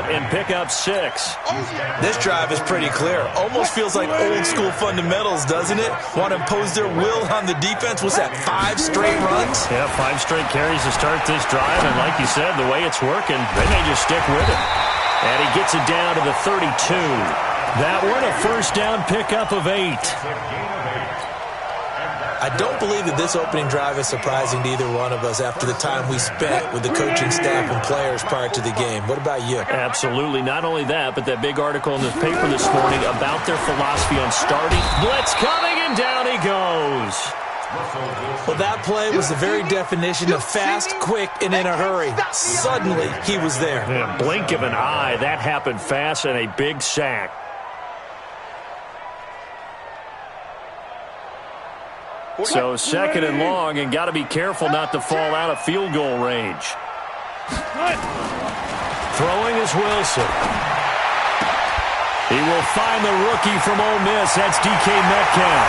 and pick up 6. This drive is pretty clear. Almost feels like old school fundamentals, doesn't it? Want to impose their will on the defense. What's that, 5 straight runs? Yeah, 5 straight carries to start this drive. And like you said, the way it's working, they may just stick with it. And he gets it down to the 32. That one a first down pickup of 8. I don't believe that this opening drive is surprising to either one of us after the time we spent with the coaching staff and players prior to the game. What about you? Absolutely. Not only that, but that big article in the paper this morning about their philosophy on starting. Blitz coming, and down he goes. Well, that play was the very definition of fast, quick, and in a hurry. Suddenly, he was there. Yeah, blink of an eye. That happened fast, and a big sack. So 2nd and long, and got to be careful not to fall out of field goal range. Throwing is Wilson. He will find the rookie from Ole Miss. That's DK Metcalf.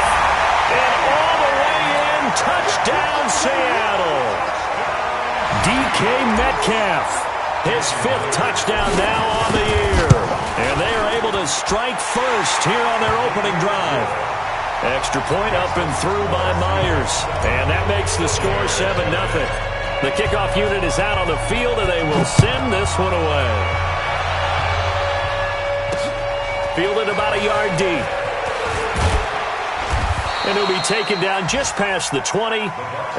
And all the way in, touchdown Seattle. DK Metcalf, his 5th touchdown now on the year. And they are able to strike first here on their opening drive. Extra point up and through by Myers. And that makes the score 7-0. The kickoff unit is out on the field, and they will send this one away. Fielded about a yard deep. And he'll be taken down just past the 20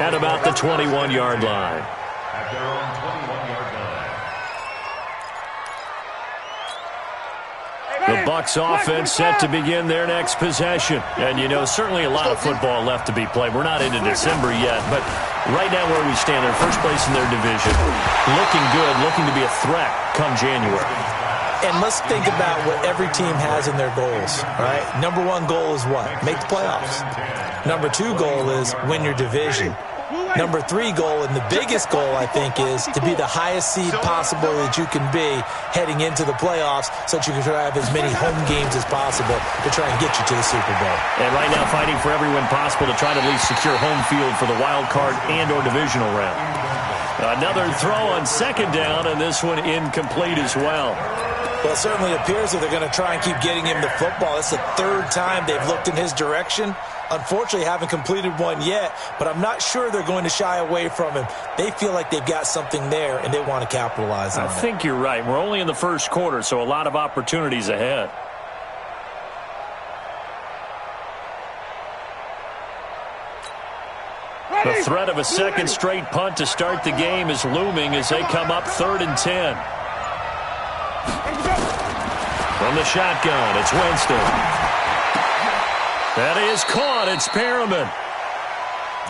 at about the 21-yard line. At their own 21-yard line. The Bucs offense set to begin their next possession. And, you know, certainly a lot of football left to be played. We're not into December yet, but right now where we stand, they're first place in their division. Looking good, looking to be a threat come January. And let's think about what every team has in their goals, right? Number 1 goal is what? Make the playoffs. Number 2 goal is win your division. Number 3 goal, and the biggest goal, I think, is to be the highest seed possible that you can be heading into the playoffs so that you can have as many home games as possible to try and get you to the Super Bowl. And right now fighting for every win possible to try to at least secure home field for the wild card and or divisional round. Another throw on 2nd down, and this one incomplete as well. Well, it certainly appears that they're going to try and keep getting him the football. It's the 3rd time they've looked in his direction. Unfortunately, haven't completed one yet, but I'm not sure they're going to shy away from him. They feel like they've got something there, and they want to capitalize on it. I think you're right. We're only in the first quarter, so a lot of opportunities ahead. The threat of a 2nd straight punt to start the game is looming as they come up 3rd and 10. From the shotgun, it's Winston. That is caught. It's Perriman.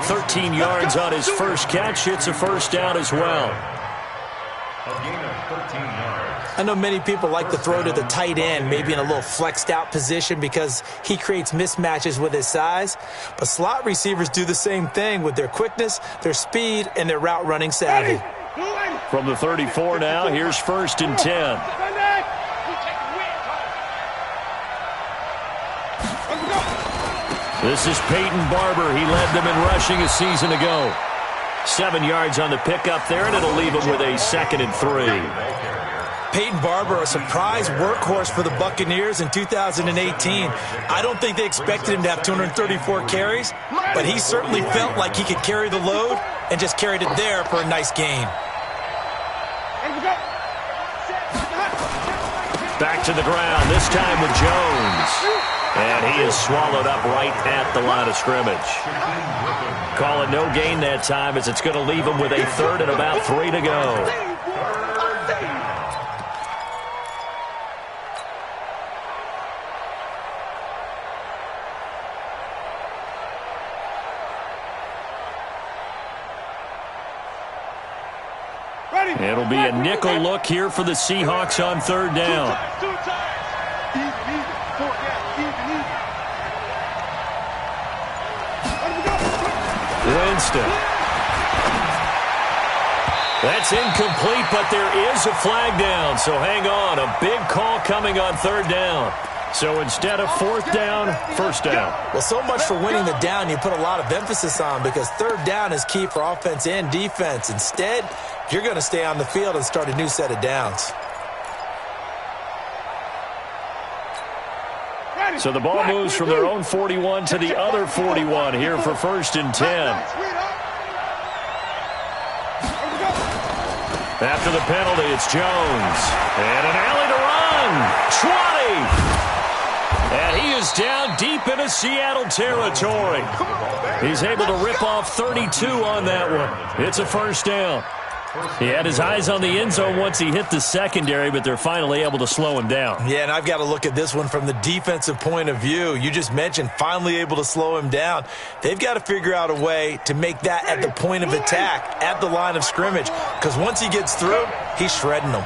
13 yards on his first catch. It's a first down as well. A gain of 13 yards. I know many people like to throw to the tight end, maybe in a little flexed out position because he creates mismatches with his size. But slot receivers do the same thing with their quickness, their speed, and their route running savvy. From the 34 now, here's 1st and 10. This is Peyton Barber. He led them in rushing a season ago. 7 yards on the pickup there, and it'll leave him with a 2nd and 3. Peyton Barber, a surprise workhorse for the Buccaneers in 2018. I don't think they expected him to have 234 carries, but he certainly felt like he could carry the load and just carried it there for a nice gain. Back to the ground, this time with Jones. And he is swallowed up right at the line of scrimmage. Call it no gain that time as it's going to leave him with a 3rd and about 3 to go. It'll be a nickel look here for the Seahawks on 3rd down. Winston. That's incomplete, but there is a flag down, so hang on. A big call coming on 3rd down. So instead of 4th down, 1st down. Well, so much for winning the down you put a lot of emphasis on because 3rd down is key for offense and defense. Instead, you're going to stay on the field and start a new set of downs. So the ball moves from their own 41 to the other 41 here for 1st and 10. After the penalty, it's Jones. And an alley to run. 20. And he is down deep into Seattle territory. He's able to rip off 32 on that one. It's a 1st down. He had his eyes on the end zone once he hit the secondary, but they're finally able to slow him down. Yeah, and I've got to look at this one from the defensive point of view. You just mentioned finally able to slow him down. They've got to figure out a way to make that at the point of attack, at the line of scrimmage, because once he gets through, he's shredding them.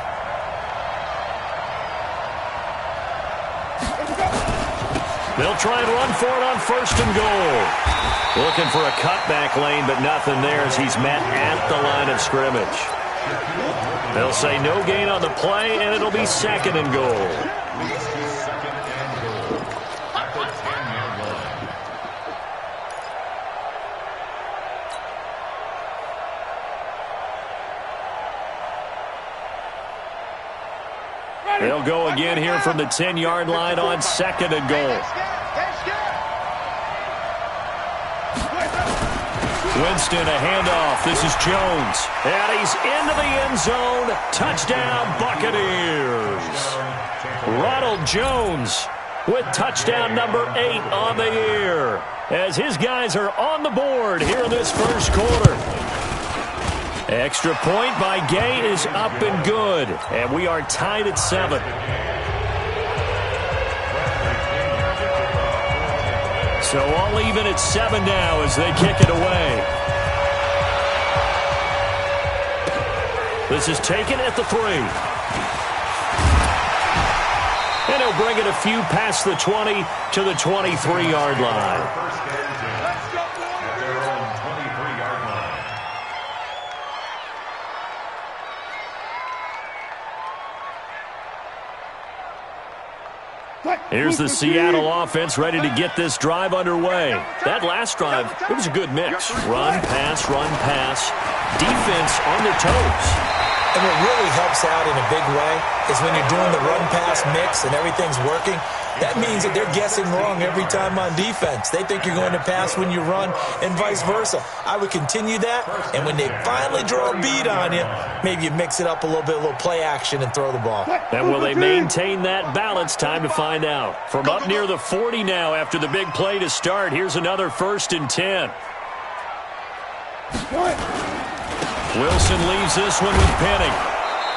They'll try and run for it on 1st and goal. Looking for a cutback lane, but nothing there as he's met at the line of scrimmage. They'll say no gain on the play, and it'll be 2nd and goal. They'll go again here from the 10-yard line on 2nd and goal. Winston, a handoff. This is Jones. And he's into the end zone. Touchdown, Buccaneers. Ronald Jones with touchdown number 8 on the year, as his guys are on the board here in this 1st quarter. Extra point by Gay is up and good, and we are tied at 7. So all even at 7 now as they kick it away. This is taken at the 3. And he'll bring it a few past the 20 to the 23-yard line. Here's the Seattle offense ready to get this drive underway. That last drive, it was a good mix. Run, pass, defense on their toes. And what really helps out in a big way is when you're doing the run-pass mix and everything's working, that means that they're guessing wrong every time on defense. They think you're going to pass when you run and vice versa. I would continue that, and when they finally draw a bead on you, maybe you mix it up a little bit, a little play action, and throw the ball. And will they maintain that balance? Time to find out. From up near the 40 now after the big play to start, here's another 1st and 10. Wilson leaves this one with Penning.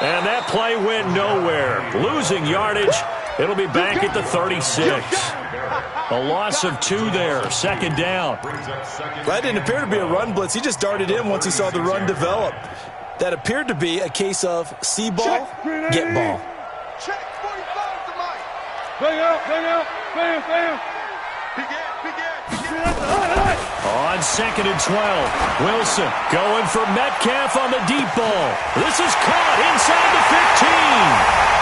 And that play went nowhere. Losing yardage. It'll be back at the 36. A loss of 2 there. 2nd down. That didn't appear to be a run blitz. He just darted in once he saw the run develop. That appeared to be a case of see ball, get ball. Check 45 to Mike. Bang out. Bam. On 2nd and 12, Wilson going for Metcalf on the deep ball. This is caught inside the 15.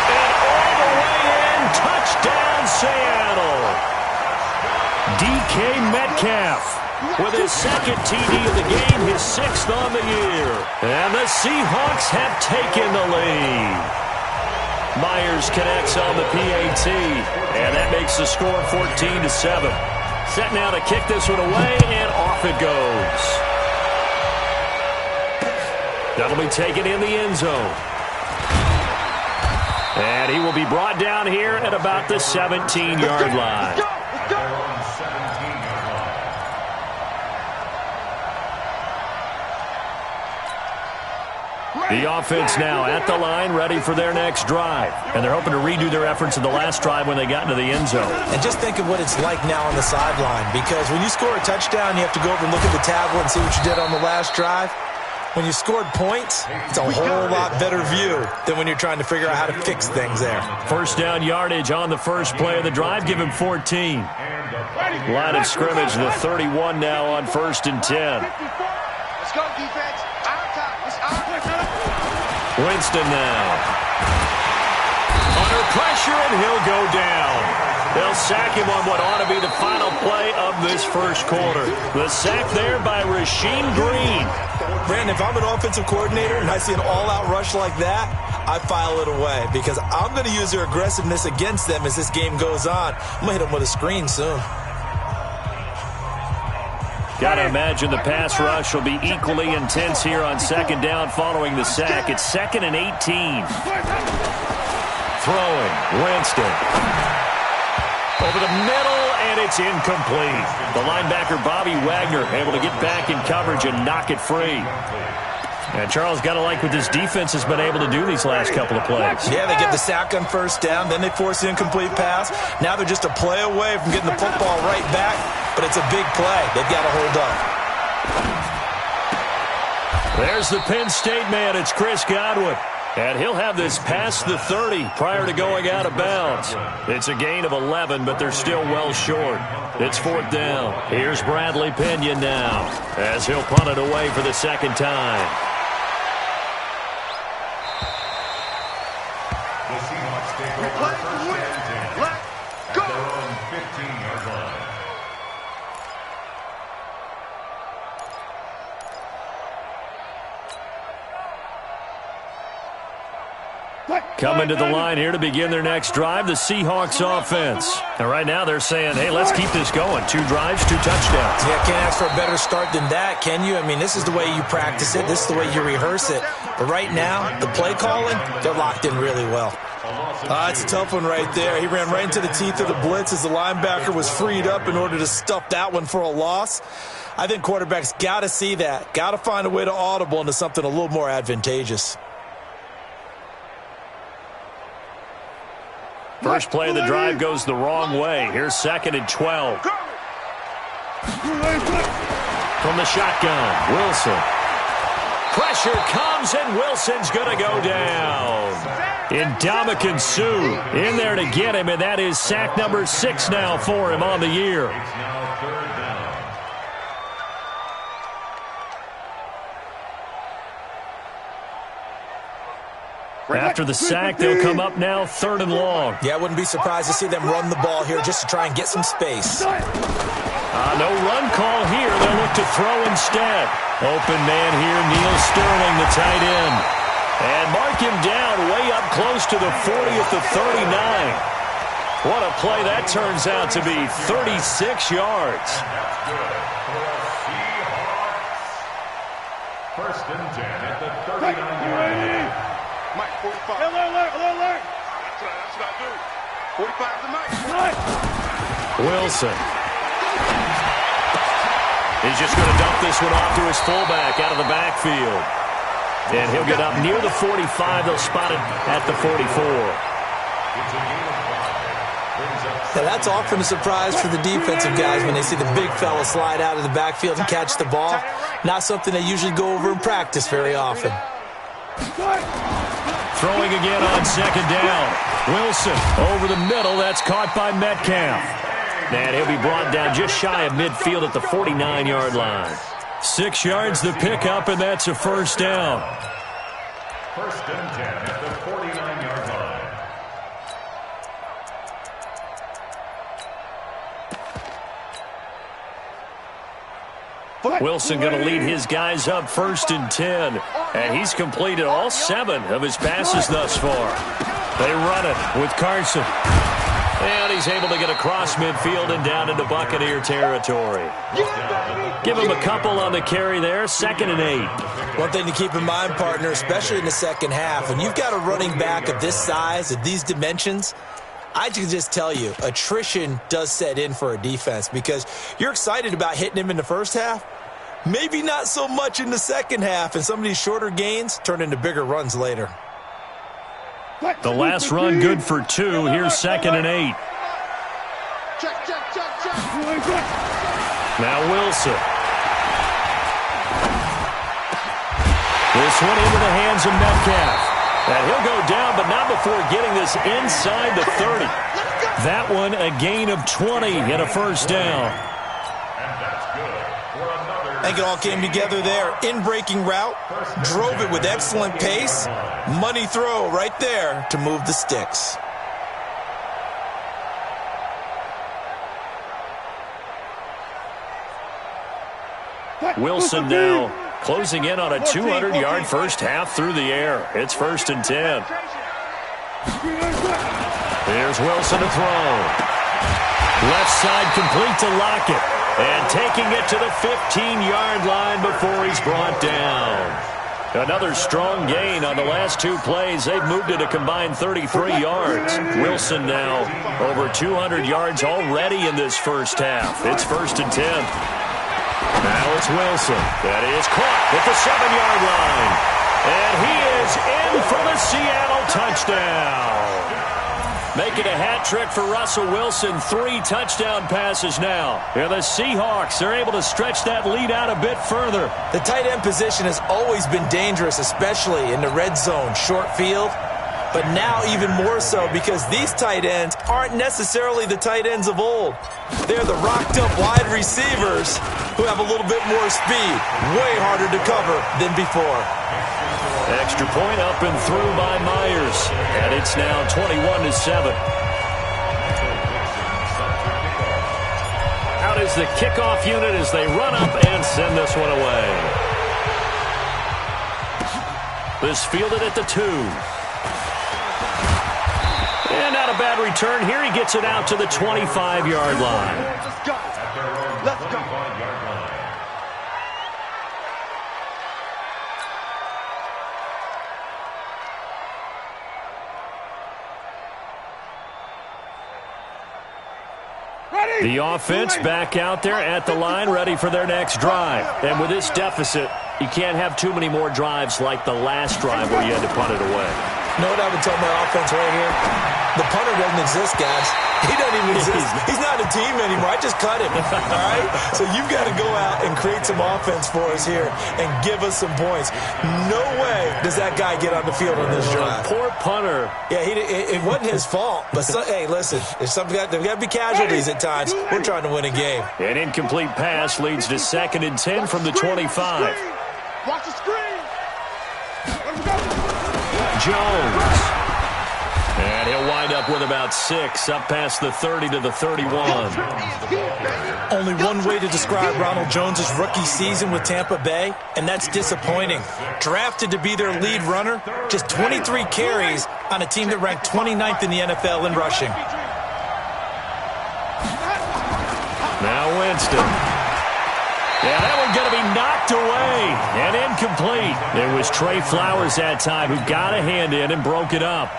And all the way in, touchdown Seattle. DK Metcalf with his 2nd TD of the game, his 6th on the year. And the Seahawks have taken the lead. Myers connects on the PAT, and that makes the score 14-7. Set now to kick this one away, and off it goes. That'll be taken in the end zone. And he will be brought down here at about the 17-yard line. The offense now at the line, ready for their next drive. And they're hoping to redo their efforts in the last drive when they got into the end zone. And just think of what it's like now on the sideline, because when you score a touchdown, you have to go over and look at the tablet and see what you did on the last drive. When you scored points, it's a whole lot better view than when you're trying to figure out how to fix things there. 1st down yardage on the first play of the drive. Give him 14. Line of scrimmage, the 31 now on 1st and 10. Let's go, defense. Our time. It's our time. Winston now. Under pressure, and he'll go down. They'll sack him on what ought to be the final play of this first quarter. The sack there by Rasheem Green. Brandon, if I'm an offensive coordinator and I see an all-out rush like that, I file it away because I'm going to use their aggressiveness against them as this game goes on. I'm going to hit them with a screen soon. Got to imagine the pass rush will be equally intense here on second down following the sack. It's 2nd and 18. Throwing, Winston. Over the middle, and it's incomplete. The linebacker, Bobby Wagner, able to get back in coverage and knock it free. And Charles, got to like what this defense has been able to do these last couple of plays. Yeah, they get the sack on first down, then they force the incomplete pass. Now they're just a play away from getting the football right back, but it's a big play. They've got to hold up. There's the Penn State man. It's Chris Godwin. And he'll have this past the 30 prior to going out of bounds. It's a gain of 11, but they're still well short. It's 4th down. Here's Bradley Pinion now as he'll punt it away for the second time. The Seahawks take over first and 10. Let's go! At their own 15-yard line. Coming to the line here to begin their next drive, the Seahawks offense. And right now they're saying, hey, let's keep this going. 2 drives, 2 touchdowns. Yeah, can't ask for a better start than that, can you? I mean, this is the way you practice it. This is the way you rehearse it. But right now, the play calling, they're locked in really well. It's a tough one right there. He ran right into the teeth of the blitz as the linebacker was freed up in order to stuff that one for a loss. I think quarterbacks got to see that. Got to find a way to audible into something a little more advantageous. First play of the drive goes the wrong way. Here's 2nd and 12. From the shotgun, Wilson. Pressure comes, and Wilson's going to go down. Ndamukong Suh in there to get him, and that is sack number 6 now for him on the year. After the sack, they'll come up now 3rd and long. Yeah, I wouldn't be surprised to see them run the ball here just to try and get some space. No run call here. They'll look to throw instead. Open man here, Neil Sterling, the tight end. And mark him down way up close to the 40 at the 39. What a play that turns out to be, 36 yards. First and 10 at the 39-yard line. Mike, 45. Alert. That's what I do. 45 to Mike. Wilson. He's just going to dump this one off to his fullback out of the backfield. And he'll get up near the 45. They'll spot it at the 44. Yeah, that's often a surprise for the defensive guys when they see the big fella slide out of the backfield and catch the ball. Not something they usually go over in practice very often. Throwing again on 2nd down. Wilson over the middle. That's caught by Metcalf. And he'll be brought down just shy of midfield at the 49-yard line. 6 yards the pickup, and that's a first down. First and 10 at the 49-yard line. Wilson going to lead his guys up 1st and 10. And he's completed all 7 of his passes thus far. They run it with Carson. And he's able to get across midfield and down into Buccaneer territory. Give him a couple on the carry there, 2nd and 8. One thing to keep in mind, partner, especially in the second half, when you've got a running back of this size, of these dimensions, I can just tell you, attrition does set in for a defense because you're excited about hitting him in the first half. Maybe not so much in the second half, and some of these shorter gains turn into bigger runs later. The last run good for 2. Here's 2nd and 8. Check. Now Wilson. This one into the hands of Metcalf. And he'll go down, but not before getting this inside the 30. That one a gain of 20 and a first down. I think it all came together there. In-breaking route, drove it with excellent pace. Money throw right there to move the sticks. Wilson now closing in on a 200-yard first half through the air. It's 1st and 10. Here's Wilson to throw. Left side complete to Lockett. And taking it to the 15-yard line before he's brought down. Another strong gain on the last 2 plays. They've moved it a combined 33 yards. Wilson now over 200 yards already in this first half. It's 1st and 10. Now it's Wilson. That is caught at the 7-yard line. And he is in for the Seattle touchdown. Making a hat trick for Russell Wilson. 3 touchdown passes now. And the Seahawks are able to stretch that lead out a bit further. The tight end position has always been dangerous, especially in the red zone, short field. But now even more so because these tight ends aren't necessarily the tight ends of old. They're the rocked-up wide receivers who have a little bit more speed. Way harder to cover than before. Extra point up and through by Myers. And it's now 21-7. Out is the kickoff unit as they run up and send this one away. This fielded at the 2. And not a bad return here. He gets it out to the 25-yard line. Let's go. Let's go. The offense back out there at the line, ready for their next drive. And with this deficit, you can't have too many more drives like the last drive where you had to punt it away. You know what I would tell my offense right here? The punter doesn't exist, guys. He doesn't even exist. He's not a team anymore. I just cut him, all right? So you've got to go out and create some offense for us here and give us some points. No way does that guy get on the field on this drive. Poor punter. Yeah, it wasn't his fault. But, hey, listen, there's got to be casualties at times. We're trying to win a game. An incomplete pass leads to 2nd and 10 from the 25. Watch the screen. Jones. And he'll wind up with about 6, up past the 30 to the 31. Only one way to describe Ronald Jones' rookie season with Tampa Bay, and that's disappointing. Drafted to be their lead runner, just 23 carries on a team that ranked 29th in the NFL in rushing. Now Winston. Yeah, that one going to be knocked away and incomplete. It was Trey Flowers that time who got a hand in and broke it up.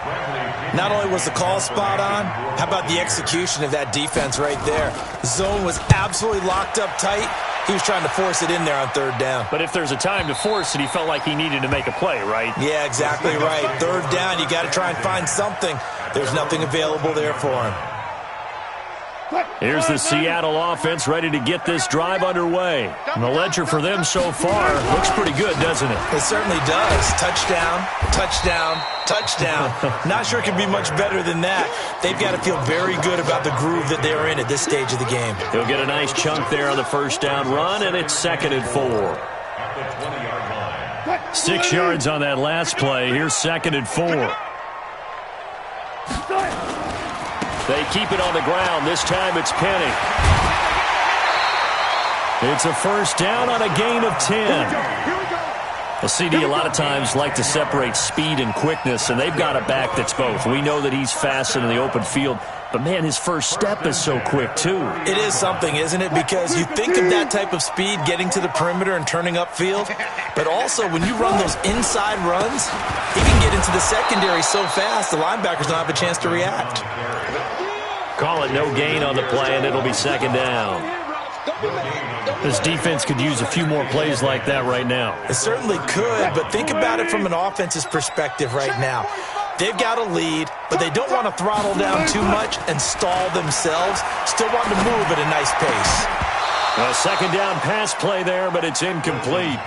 Not only was the call spot on, how about the execution of that defense right there? Zone was absolutely locked up tight. He was trying to force it in there on 3rd down. But if there's a time to force it, he felt like he needed to make a play, right? Yeah, exactly right. 3rd down, you got to try and find something. There's nothing available there for him. Here's the Seattle offense ready to get this drive underway. And the ledger for them so far looks pretty good, doesn't it? It certainly does. Touchdown, touchdown, touchdown. Not sure it can be much better than that. They've got to feel very good about the groove that they're in at this stage of the game. He'll get a nice chunk there on the 1st down run, and it's 2nd and 4. 6 yards on that last play. Here's 2nd and 4. They keep it on the ground. This time it's Penny. It's a 1st down on a gain of 10. Well, CD a lot of times like to separate speed and quickness, and they've got a back that's both. We know that he's fast in the open field, but, man, his first step is so quick, too. It is something, isn't it? Because you think of that type of speed getting to the perimeter and turning upfield, but also when you run those inside runs, he can get into the secondary so fast the linebackers don't have a chance to react. Call it no gain on the play, and it'll be 2nd down. This defense could use a few more plays like that right now. It certainly could, but think about it from an offense's perspective right now. They've got a lead, but they don't want to throttle down too much and stall themselves. Still want to move at a nice pace. A 2nd down pass play there, but it's incomplete.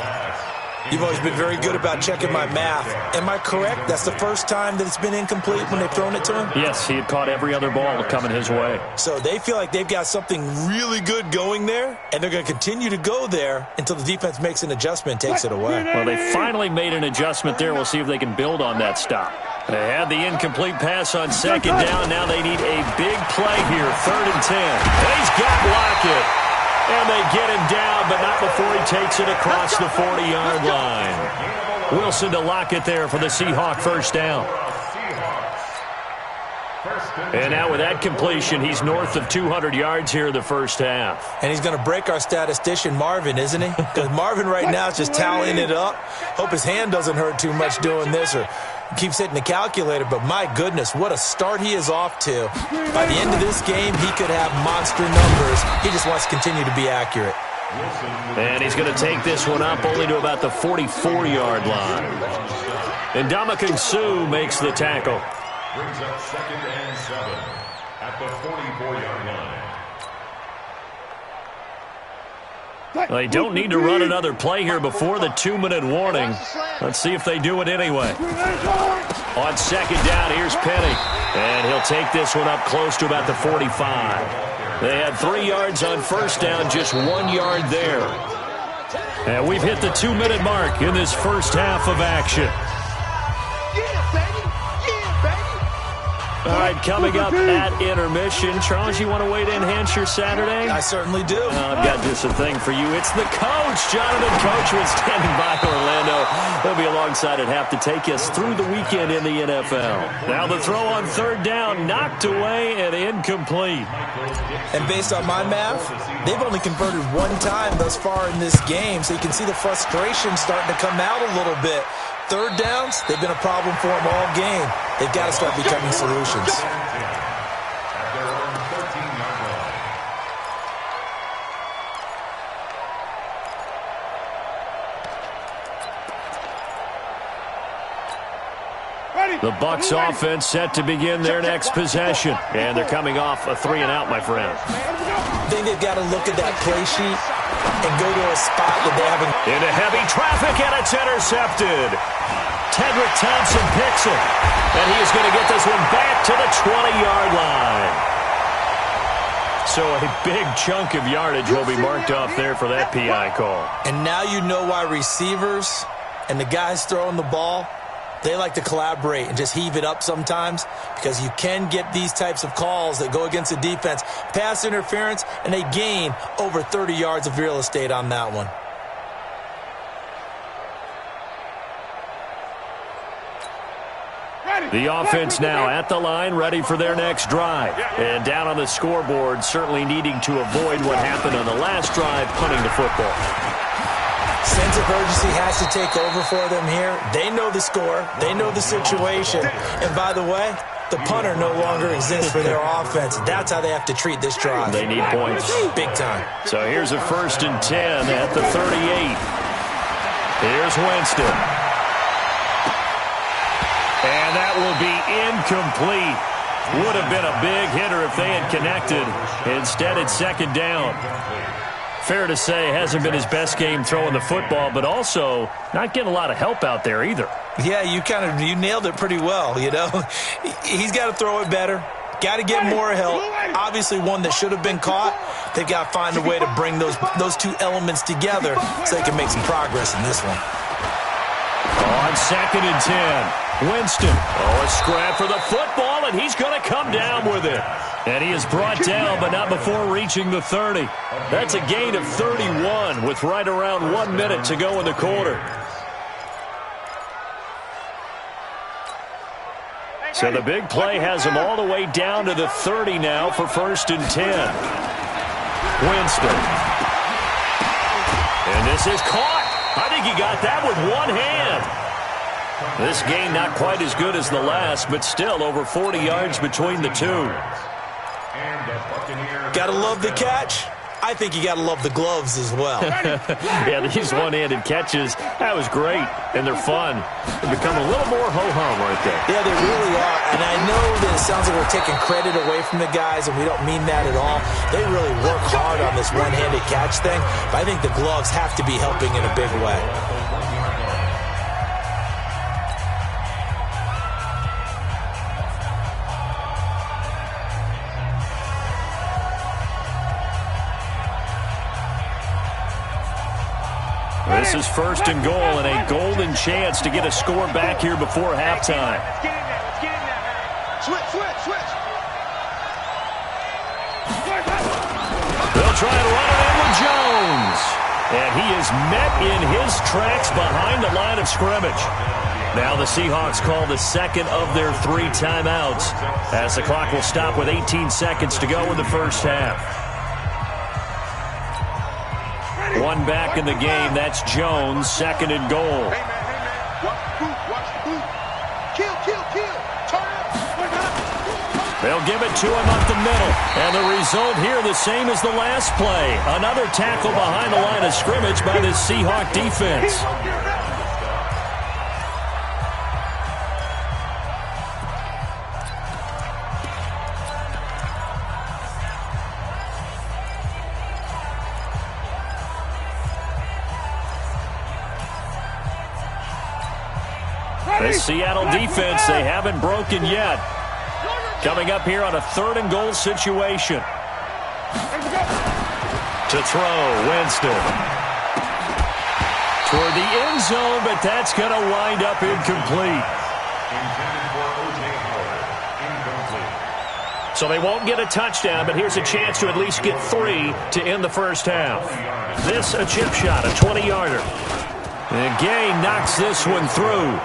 You've always been very good about checking my math. Am I correct? That's the first time that it's been incomplete when they've thrown it to him? Yes, he had caught every other ball coming his way. So they feel like they've got something really good going there, and they're going to continue to go there until the defense makes an adjustment and takes it away. Well, they finally made an adjustment there. We'll see if they can build on that stop. They had the incomplete pass on 2nd down. Now they need a big play here, 3rd and 10. And he's got Lockett. And they get him down, but not before he takes it across the 40-yard line. Wilson to lock it there for the Seahawk first down. And now with that completion, he's north of 200 yards here in the first half. And he's going to break our statistician, Marvin, isn't he? Because Marvin right now is just tallying it up. Hope his hand doesn't hurt too much doing this or keeps hitting the calculator. But my goodness, what a start he is off to. By the end of this game, he could have monster numbers. He just wants to continue to be accurate. And he's going to take this one up only to about the 44-yard line. And Ndamukong Suh makes the tackle. Brings up 2nd and 7 at the 44-yard line. They don't need to run another play here before the 2-minute warning. Let's see if they do it anyway. On second down, here's Penny. And he'll take this one up close to about the 45. They had 3 yards on first down, just 1 yard there. And we've hit the 2-minute mark in this first half of action. All right, coming up at intermission. Charles, you want to weigh to enhance your Saturday? I certainly do. I've got just a thing for you. It's the coach, Jonathan Coachman, standing by Orlando. He'll be alongside at half to take us through the weekend in the NFL. Now the throw on third down, knocked away and incomplete. And based on my math, they've only converted 1 time thus far in this game, so you can see the frustration starting to come out a little bit. Third downs, they've been a problem for them all game. They've got to start becoming solutions. The Bucs offense set to begin their next possession. And they're coming off a 3-and-out, my friend. I think they've got to look at that play sheet and go to a spot that they haven't. Into heavy traffic, and it's intercepted. Tedrick Thompson picks it. And he is going to get this one back to the 20-yard line. So a big chunk of yardage will be marked off there for that PI call. And now you know why receivers and the guys throwing the ball, they like to collaborate and just heave it up sometimes, because you can get these types of calls that go against the defense. Pass interference, and they gain over 30 yards of real estate on that one. The offense now at the line, ready for their next drive. And down on the scoreboard, certainly needing to avoid what happened on the last drive, punting the football. Sense of urgency has to take over for them here. They know the score. They know the situation. And by the way, the punter no longer exists for their offense. That's how they have to treat this drive. They need points. Big time. So here's a 1st and 10 at the 38. Here's Winston. And that will be incomplete. Would have been a big hitter if they had connected. Instead, it's 2nd down. Fair to say, hasn't been his best game throwing the football, but also not getting a lot of help out there either. Yeah, you nailed it pretty well, you know. He's got to throw it better. Got to get more help. Obviously, one that should have been caught. They've got to find a way to bring those 2 elements together so they can make some progress in this one. On 2nd and 10, Winston. A scrap for the football, and he's going to come down with it. And he is brought down, but not before reaching the 30. That's a gain of 31 with right around 1 minute to go in the quarter. So the big play has him all the way down to the 30 now for 1st and 10. Winston. And this is caught. I think he got that with one hand. This gain not quite as good as the last, but still over 40 yards between the two. Got to love the catch. I think you got to love the gloves as well. Yeah, these one-handed catches, that was great, and they're fun. They become a little more ho-hum right there. Yeah, they really are, and I know that it sounds like we're taking credit away from the guys, and we don't mean that at all. They really work hard on this one-handed catch thing, but I think the gloves have to be helping in a big way. This is 1st and goal and a golden chance to get a score back here before halftime. Let's get in there. Let's get in there, man. Switch. They'll try and run it in with And he is met in his tracks behind the line of scrimmage. Now the Seahawks call the second of their 3 timeouts as the clock will stop with 18 seconds to go in the first half. One back in the game. That's Jones, 2nd and goal. Hey, man. Watch the boot. Kill. Turn up. They'll give it to him up the middle. And the result here the same as the last play. Another tackle behind the line of scrimmage by the Seahawk defense. The Seattle defense, they haven't broken yet. Coming up here on a 3rd and goal situation. To throw, Winston. Toward the end zone, but that's going to wind up incomplete. So they won't get a touchdown, but here's a chance to at least get 3 to end the first half. This a chip shot, a 20-yarder. And Gay knocks this one through.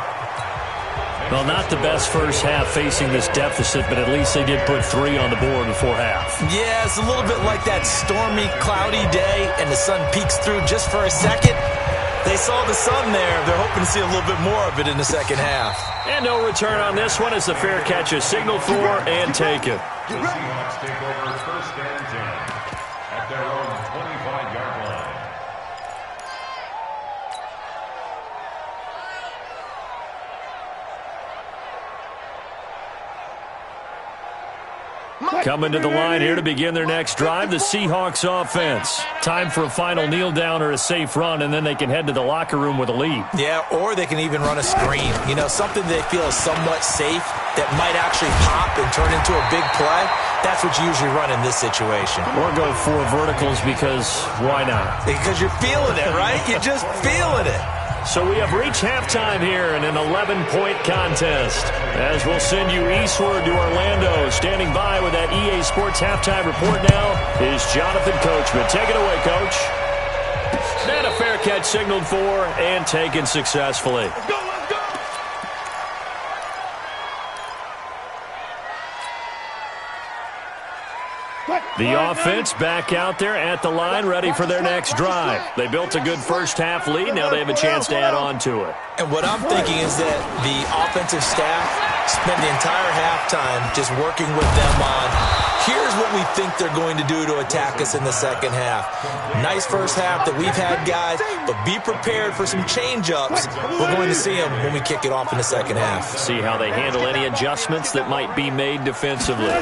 Well, not the best first half facing this deficit, but at least they did put 3 on the board before half. Yeah, it's a little bit like that stormy, cloudy day, and the sun peeks through just for a second. They saw the sun there. They're hoping to see a little bit more of it in the second half. And no return on this one as the fair catch is signaled for and taken. The Seahawks take over 1st and 10 at their own 25-yard line. Coming to the line here to begin their next drive, the Seahawks offense. Time for a final kneel down or a safe run, and then they can head to the locker room with a lead. Yeah, or they can even run a screen. You know, something they feel is somewhat safe that might actually pop and turn into a big play. That's what you usually run in this situation. Or go 4 verticals because why not? Because you're feeling it, right? You're just feeling it. So we have reached halftime here in an 11-point contest. As we'll send you eastward to Orlando. Standing by with that EA Sports halftime report now is Jonathan Coachman. Take it away, Coach. And a fair catch signaled for and taken successfully. Let's go. The offense back out there at the line, ready for their next drive. They built a good first half lead. Now they have a chance to add on to it. And what I'm thinking is that the offensive staff spend the entire halftime just working with them on, here's what we think they're going to do to attack us in the second half. Nice first half that we've had, guys, but be prepared for some change-ups. We're going to see them when we kick it off in the second half. See how they handle any adjustments that might be made defensively.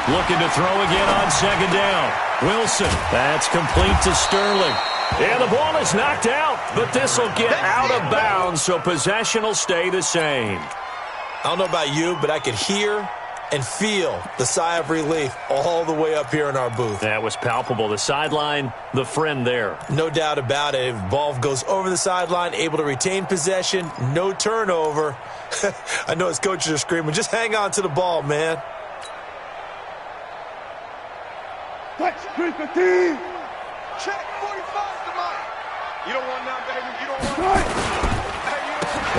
Looking to throw again on 2nd down. Wilson, that's complete to Sterling. And the ball is knocked out, but this will get out of bounds, so possession will stay the same. I don't know about you, but I could hear and feel the sigh of relief all the way up here in our booth. That was palpable. The sideline, the friend there. No doubt about it. If ball goes over the sideline, able to retain possession, no turnover. I know his coaches are screaming, just hang on to the ball, man. Check 45 to Mike. You don't want none, baby. You don't want none.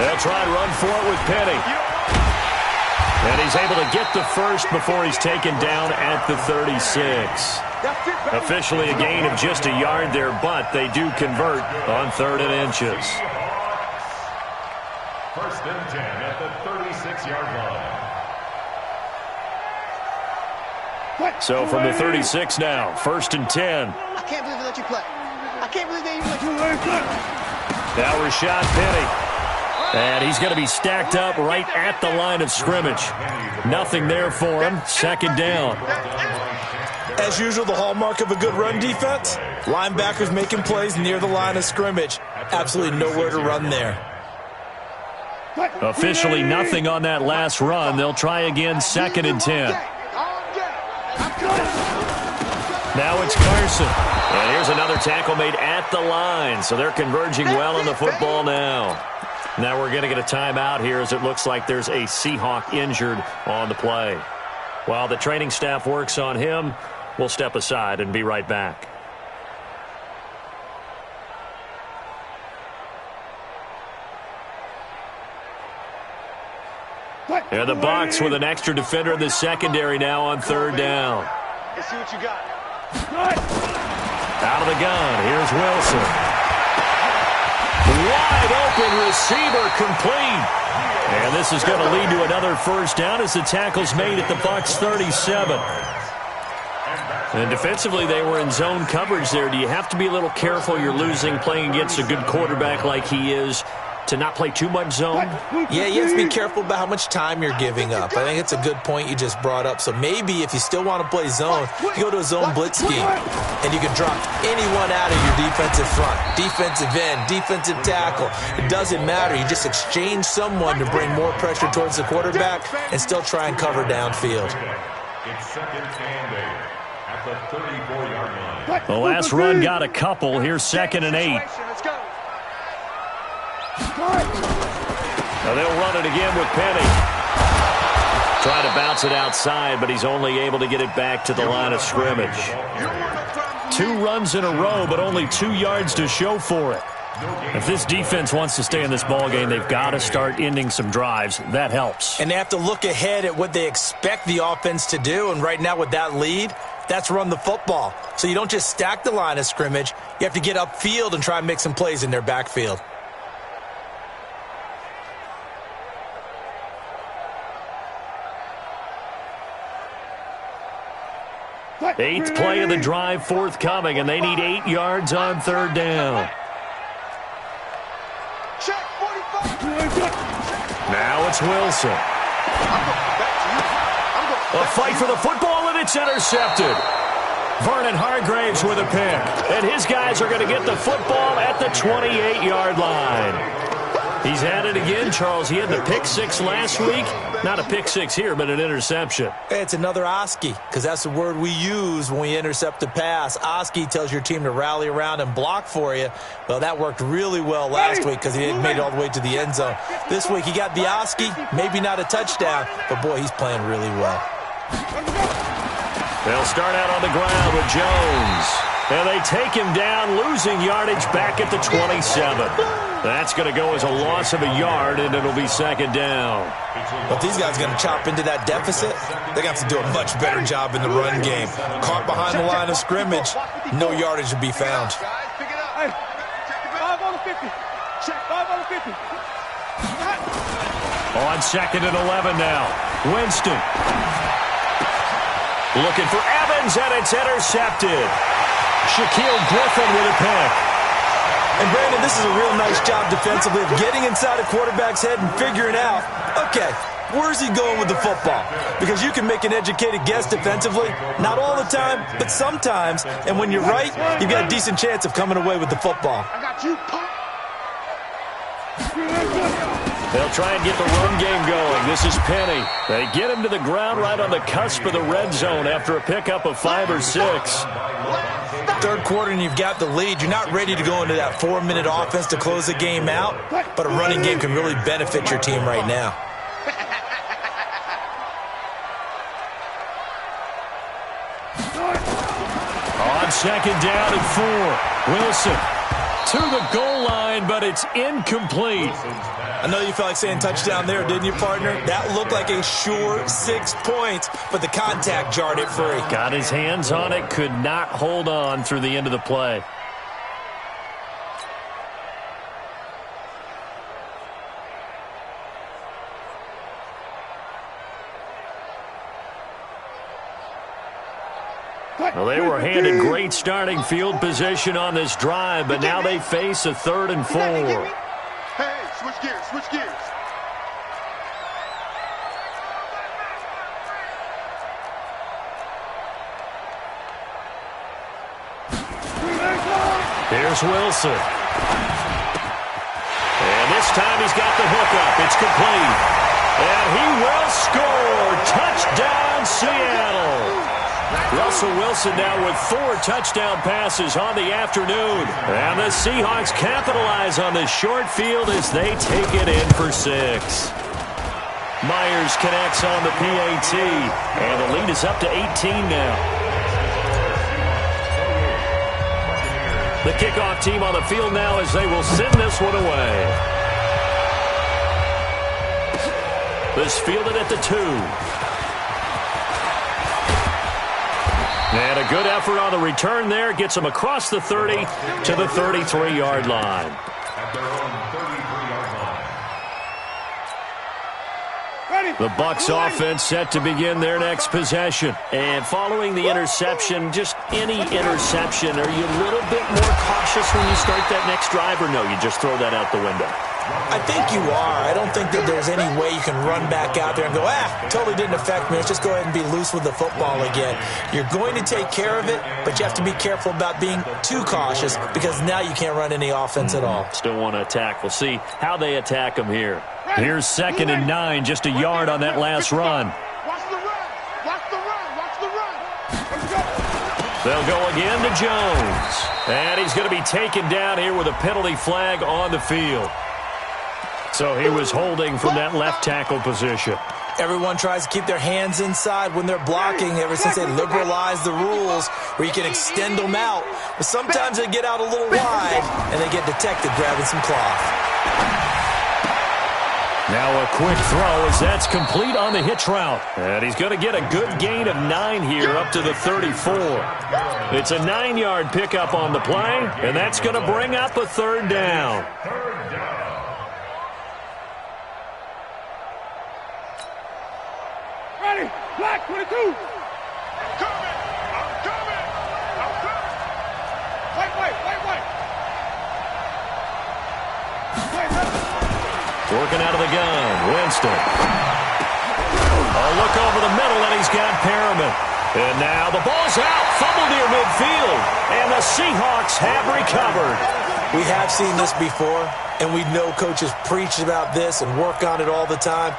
They'll try and run for it with Penny. And he's able to get the first before he's taken down at the 36. Officially a gain of just a yard there, but they do convert on 3rd and inches. 1st and 10 at the 36-yard line. So from the 36 now, 1st and 10. I can't believe they let you play. I can't believe they even let you play. Now Rashad Penny. And he's going to be stacked up right at the line of scrimmage. Nothing there for him. 2nd down. As usual, the hallmark of a good run defense, linebackers making plays near the line of scrimmage. Absolutely nowhere to run there. Officially nothing on that last run. They'll try again, 2nd and 10. Now it's Carson. And here's another tackle made at the line. So they're converging well on the football now. Now we're going to get a timeout here as it looks like there's a Seahawk injured on the play. While the training staff works on him, we'll step aside and be right back. And the Bucs with an extra defender in the secondary now on third down. Let's see what you got. Out of the gun, here's Wilson. Wide open receiver, complete. And this is going to lead to another first down as the tackle's made at the Bucs 37. And defensively, they were in zone coverage there. Do you have to be a little careful? You're losing, playing against a good quarterback like he is, to not play too much zone? Yeah, you have to be careful about how much time you're giving up. I think it's a good point you just brought up. So maybe if you still want to play zone, you go to a zone blitz scheme, and you can drop anyone out of your defensive front, defensive end, defensive tackle. It doesn't matter. You just exchange someone to bring more pressure towards the quarterback and still try and cover downfield. It's second and 8 at the 34-yard line. The last run got a couple. Here's 2nd and 8. Let's go. Now they'll run it again with Penny. Trying to bounce it outside, but he's only able to get it back to the line of scrimmage. 2 runs in a row, but only 2 yards to show for it. If this defense wants to stay in this ballgame, they've got to start ending some drives. That helps. And they have to look ahead at what they expect the offense to do. And right now with that lead, that's run the football. So you don't just stack the line of scrimmage. You have to get upfield and try and make some plays in their backfield. Eighth play of the drive forthcoming, and they need 8 yards on third down. Check 45. Now it's Wilson. A fight for the football, and it's intercepted. Vernon Hargraves with a pick. And his guys are going to get the football at the 28-yard line. He's had it again, Charles. He had the pick 6 last week. Not a pick 6 here, but an interception. It's another Oski, because that's the word we use when we intercept a pass. Oski tells your team to rally around and block for you. Well, that worked really well last week because he made it all the way to the end zone. This week he got the Oski, maybe not a touchdown, but boy, he's playing really well. They'll start out on the ground with Jones. And they take him down, losing yardage back at the 27. That's going to go as a loss of a yard, and it'll be 2nd down. But these guys are going to chop into that deficit. They're going to have to do a much better job in the run game. Caught behind the line of scrimmage, no yardage to be found. Hey, 5 on the 50. Check 5 on the 50. On 2nd and 11 now. Winston. Looking for Evans, and it's intercepted. Shaquille Griffin with a pick. And Brandon, this is a real nice job defensively of getting inside a quarterback's head and figuring out, okay, where's he going with the football? Because you can make an educated guess defensively, not all the time, but sometimes. And when you're right, you've got a decent chance of coming away with the football. I got you, punk. They'll try and get the run game going. This is Penny. They get him to the ground right on the cusp of the red zone after a pickup of 5 or 6. Third quarter and you've got the lead. You're not ready to go into that 4-minute offense to close the game out, but a running game can really benefit your team right now. On 2nd down and 4. Wilson to the goal line, but it's incomplete. I know you felt like saying touchdown there, didn't you, partner? That looked like a sure 6 points, but the contact jarred it free. Got his hands on it, could not hold on through the end of the play. Well, they were handed great starting field position on this drive, but now they face a 3rd and 4. Hey, switch gears, switch gears. Here's Wilson. And this time he's got the hookup. It's complete. And he will score. Touchdown, Seattle. Russell Wilson now with 4 touchdown passes on the afternoon. And the Seahawks capitalize on the short field as they take it in for 6. Myers connects on the PAT. And the lead is up to 18 now. The kickoff team on the field now as they will send this one away. This fielded at the 2. And a good effort on the return there. Gets him across the 30 to the 33-yard line. The Bucs offense set to begin their next possession. And following the interception, just any interception, are you a little bit more cautious when you start that next drive, or no, you just throw that out the window? I think you are. I don't think that there's any way you can run back out there and go, totally didn't affect me. Let's just go ahead and be loose with the football again. You're going to take care of it, but you have to be careful about being too cautious because now you can't run any offense at all. Still want to attack. We'll see how they attack them here. Here's 2nd and 9, just a yard on that last run. Watch the run. Watch the run. Watch the run. They'll go again to Jones. And he's going to be taken down here with a penalty flag on the field. So he was holding from that left tackle position. Everyone tries to keep their hands inside when they're blocking ever since they liberalized the rules where you can extend them out. But sometimes they get out a little wide and they get detected grabbing some cloth. Now a quick throw as that's complete on the hitch route. And he's going to get a good gain of 9 here up to the 34. It's a 9-yard pickup on the play, and that's going to bring up a 3rd down. Ready, black 22. I'm coming. I'm coming. I'm coming. White. Working out of the gun, Winston. A look over the middle, and he's got Perriman. And now the ball's out, fumble near midfield, and the Seahawks have recovered. We have seen this before, and we know coaches preach about this and work on it all the time.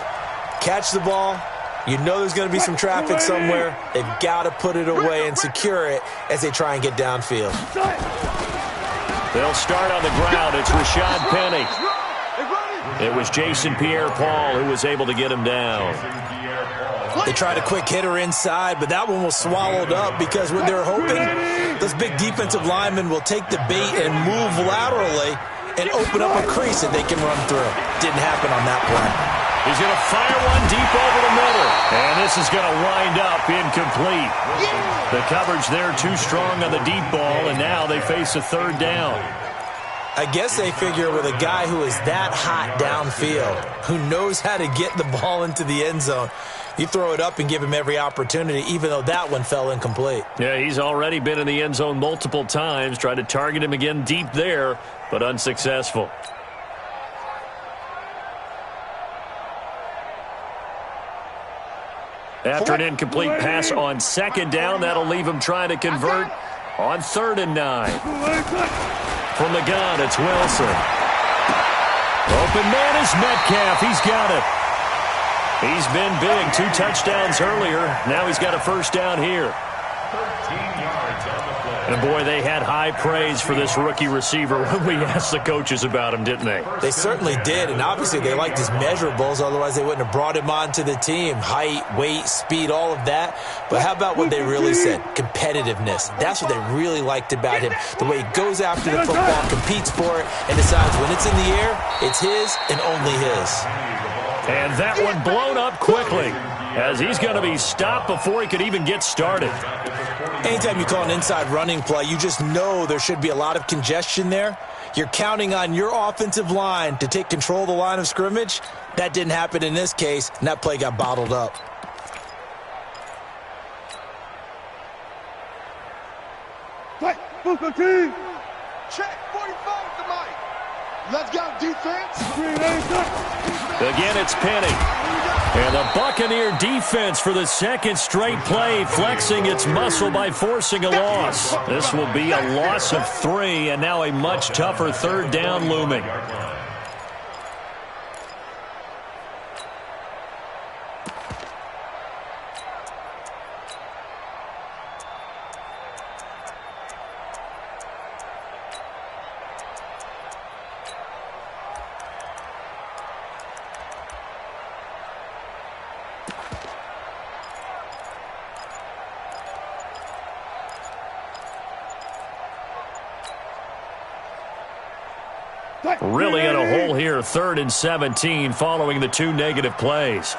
Catch the ball. You know there's going to be some traffic somewhere. They've got to put it away and secure it as they try and get downfield. They'll start on the ground. It's Rashad Penny. It was Jason Pierre-Paul who was able to get him down. They tried a quick hitter inside, but that one was swallowed up because what they're hoping, those big defensive linemen will take the bait and move laterally and open up a crease that they can run through. Didn't happen on that play. He's going to fire one deep over the middle. And this is going to wind up incomplete. The coverage there too strong on the deep ball, and now they face a 3rd down. I guess they figure with a guy who is that hot downfield, who knows how to get the ball into the end zone, you throw it up and give him every opportunity, even though that one fell incomplete. Yeah, he's already been in the end zone multiple times. Tried to target him again deep there, but unsuccessful. After an incomplete pass on 2nd down, that'll leave him trying to convert on 3rd and 9. From the gun, it's Wilson. Open man is Metcalf. He's got it. He's been big. 2 touchdowns earlier. Now he's got a 1st down here. 13 yards on the play. And, boy, they had high praise for this rookie receiver when we asked the coaches about him, didn't they? They certainly did, and obviously they liked his measurables. Otherwise, they wouldn't have brought him onto the team. Height, weight, speed, all of that. But how about what they really said? Competitiveness. That's what they really liked about him. The way he goes after the football, competes for it, and decides when it's in the air, it's his and only his. And that one blown up quickly as he's going to be stopped before he could even get started. Anytime you call an inside running play, you just know there should be a lot of congestion there. You're counting on your offensive line to take control of the line of scrimmage. That didn't happen in this case, and that play got bottled up. Check 45 to Mike. Let's go, defense. Again, it's Penny. And the Buccaneer defense for the 2nd straight play, flexing its muscle by forcing a loss. This will be a loss of 3, and now a much tougher 3rd down looming. Really in a hole here, 3rd and 17 following the 2 negative plays.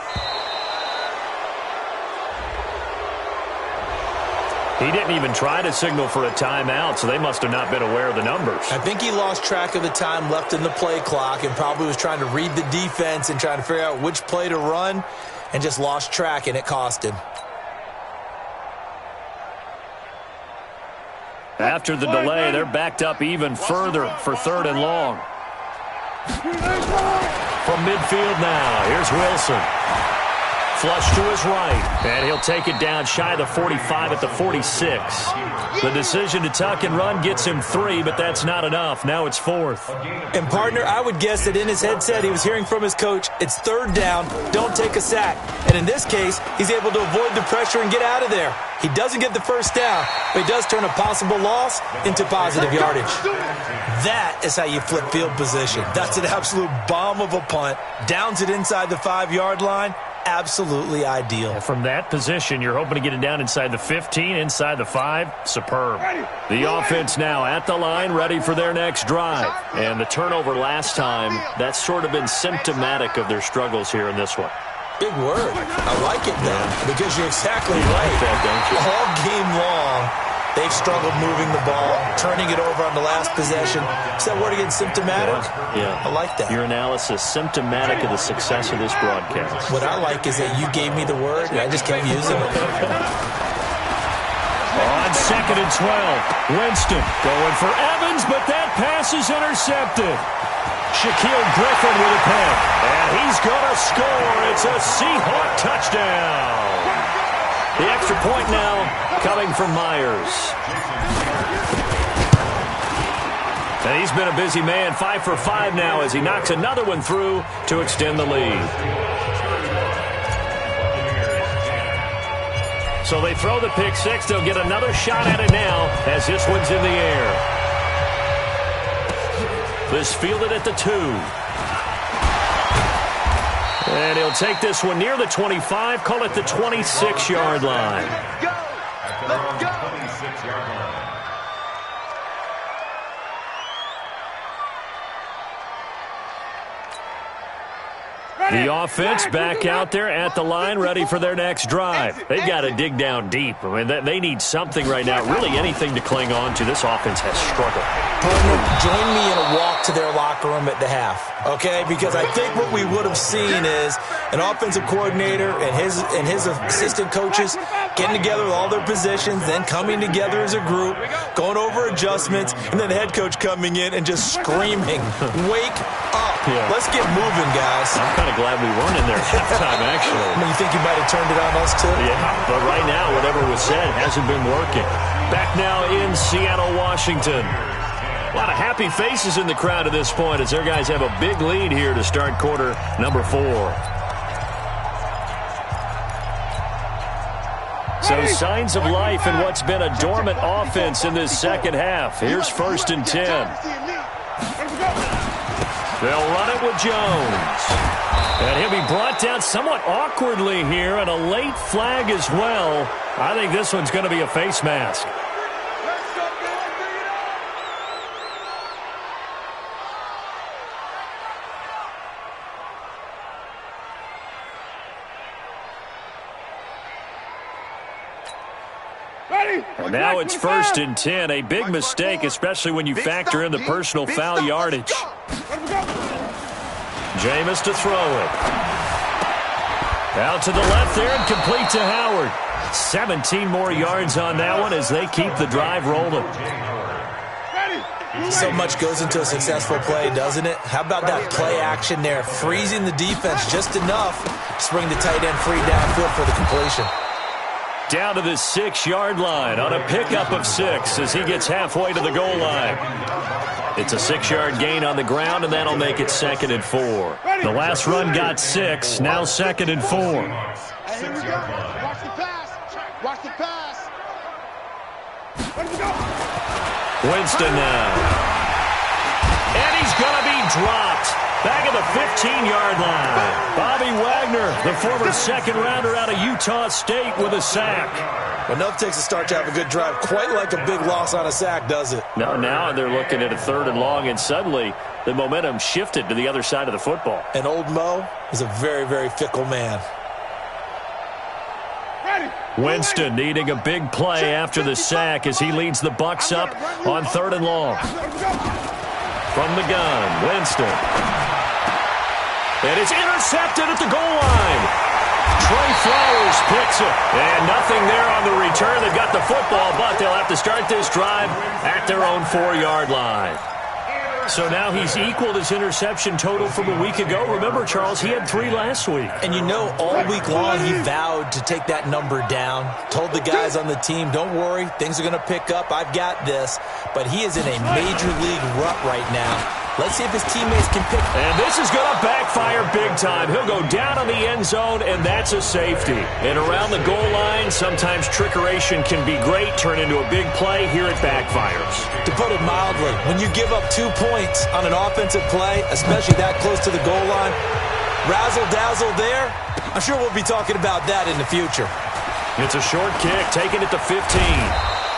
He didn't even try to signal for a timeout, so they must have not been aware of the numbers. I think he lost track of the time left in the play clock and probably was trying to read the defense and trying to figure out which play to run and just lost track, and it cost him. After the delay, they're backed up even further for 3rd and long. From midfield now, here's Wilson. Flush to his right, and he'll take it down shy of the 45 at the 46. The decision to tuck and run gets him 3, but that's not enough. Now it's 4th. And, partner, I would guess that in his headset he was hearing from his coach, it's 3rd down, don't take a sack. And in this case, he's able to avoid the pressure and get out of there. He doesn't get the first down, but he does turn a possible loss into positive yardage. That is how you flip field position. That's an absolute bomb of a punt. Downs it inside the 5-yard line. Absolutely ideal. And from that position, you're hoping to get it down inside the 15, inside the 5. Superb. The offense now at the line, ready for their next drive. And the turnover last time, that's sort of been symptomatic of their struggles here in this one. Big word. I like it, though, because you're exactly right. Like that, don't you? All game long, they've struggled moving the ball, turning it over on the last possession. Is that word again, symptomatic? Yeah. I like that. Your analysis, symptomatic of the success of this broadcast. What I like is that you gave me the word, and I just kept using it. On 2nd and 12, Winston going for Evans, but that pass is intercepted. Shaquille Griffin with a pick, and he's going to score. It's a Seahawk touchdown. The extra point now coming from Myers. And he's been a busy man, 5 for 5 now as he knocks another one through to extend the lead. So they throw the pick 6. They'll get another shot at it now as this one's in the air. This fielded at the 2. And he'll take this one near the 25, call it the 26-yard line. Let's go. Let's go. 26-yard line. The offense back out there at the line, ready for their next drive. They've got to dig down deep. I mean, they need something right now, really anything to cling on to. This offense has struggled. Partner, join me in a walk to their locker room at the half, okay? Because I think what we would have seen is an offensive coordinator and his assistant coaches getting together with all their positions, then coming together as a group, going over adjustments, and then the head coach coming in and just screaming, "Wake up. Yeah. Let's get moving, guys." I'm kind of glad we weren't in there at halftime, actually. I mean, you think you might have turned it on us, too? Yeah, but right now, whatever was said hasn't been working. Back now in Seattle, Washington. A lot of happy faces in the crowd at this point as their guys have a big lead here to start quarter number 4. So signs of life in what's been a dormant offense in this second half. Here's 1st and 10. They'll run it with Jones. And he'll be brought down somewhat awkwardly here, and a late flag as well. I think this one's going to be a face mask. And now it's 1st and 10. A big mistake, especially when you factor in the personal foul yardage. Jameis to throw it. Out to the left there and complete to Howard. 17 more yards on that one as they keep the drive rolling. So much goes into a successful play, doesn't it? How about that play action there? Freezing the defense just enough to bring the tight end free downfield for the completion. Down to the 6-yard line on a pickup of 6 as he gets halfway to the goal line. It's a 6-yard gain on the ground, and that'll make it 2nd and 4. The last run got 6, now 2nd and 4. Hey, here we go. Watch the pass. Watch the pass. Where we go? Winston now. And he's going to be dropped. Back at the 15-yard line. Bobby Wagner, the former second-rounder out of Utah State with a sack. Well, enough takes a start to have a good drive. Quite like a big loss on a sack, does it? No, now they're looking at a 3rd and long, and suddenly the momentum shifted to the other side of the football. And old Mo is a very, very fickle man. Winston needing a big play after the sack as he leads the Bucs up on 3rd and long. From the gun, Winston. And it's intercepted at the goal line. Trey Flowers picks it. And nothing there on the return. They've got the football, but they'll have to start this drive at their own 4-yard line. So now he's equaled his interception total from a week ago. Remember, Charles, he had 3 last week. And you know, all week long he vowed to take that number down. Told the guys on the team, don't worry, things are going to pick up. I've got this. But he is in a major league rut right now. Let's see if his teammates can pick. And this is going to backfire big time. He'll go down on the end zone, and that's a safety. And around the goal line, sometimes trickeration can be great, turn into a big play. Here it backfires. To put it mildly, when you give up 2 points on an offensive play, especially that close to the goal line, razzle-dazzle there, I'm sure we'll be talking about that in the future. It's a short kick, taking it to 15.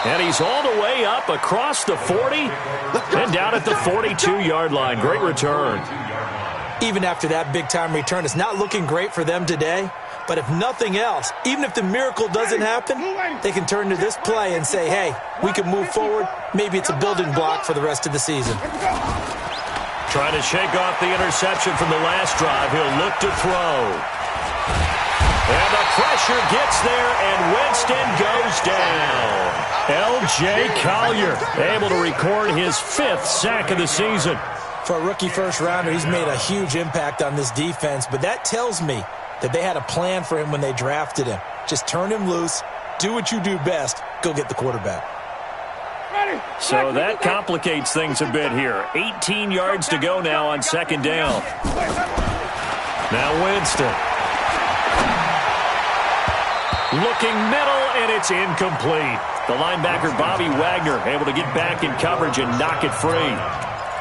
And he's all the way up across the 40 and down at the 42-yard line. Great return. Even after that big-time return, it's not looking great for them today. But if nothing else, even if the miracle doesn't happen, they can turn to this play and say, hey, we can move forward. Maybe it's a building block for the rest of the season. Trying to shake off the interception from the last drive. He'll look to throw. And the pressure gets there, and Winston goes down. L.J. Collier able to record his 5th sack of the season. For a rookie first-rounder, he's made a huge impact on this defense, but that tells me that they had a plan for him when they drafted him. Just turn him loose, do what you do best, go get the quarterback. So that complicates things a bit here. 18 yards to go now on 2nd down. Now Winston. Looking middle, and it's incomplete. The linebacker, Bobby Wagner, able to get back in coverage and knock it free.